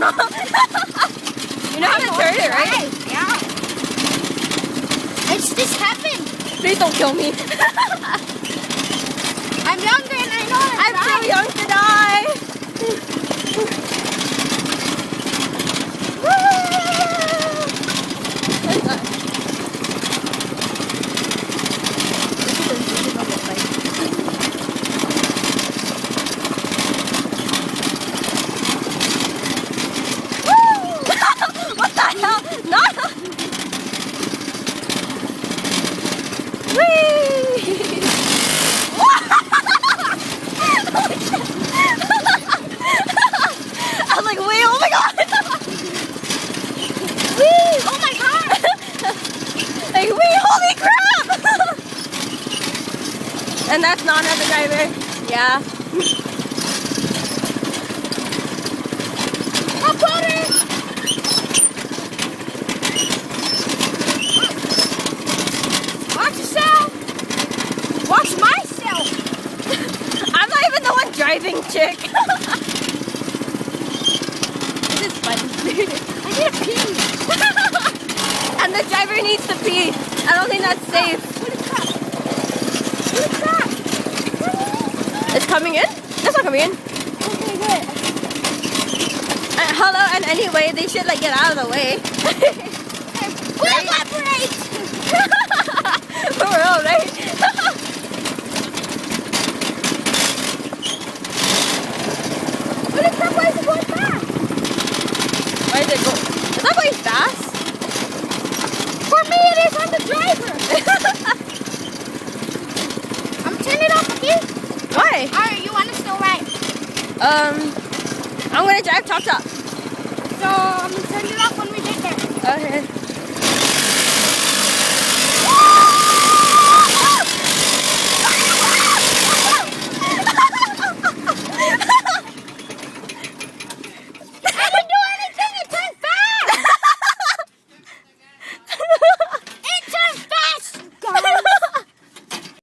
You know how to turn it, right? Yeah. It's just heaven. Please don't kill me. I'm younger and I know how to I'm drive. too young to die. What the hell? No! Whee! I was like, wait, oh my god! Whee! Oh my god! Like, wait, holy crap! And that's not another driver. Yeah. A quarter! Watch yourself! Watch myself! I'm not even the one driving, chick. This is fun. I need a pee! And the driver needs to pee. I don't think that's safe. What is that? What is that? It's coming in? That's not coming in. Okay, good. Hello, and anyway, they should like get out of the way. We'll elaborate! For real, right? What is that? Why is it going fast? Why is it go? Is that going fast? For me, it is. I'm the driver. I'm turning it off, okay? Why? Alright, you want to still ride? I'm gonna drive top. So, I'm going to turn it off when we get there. Okay.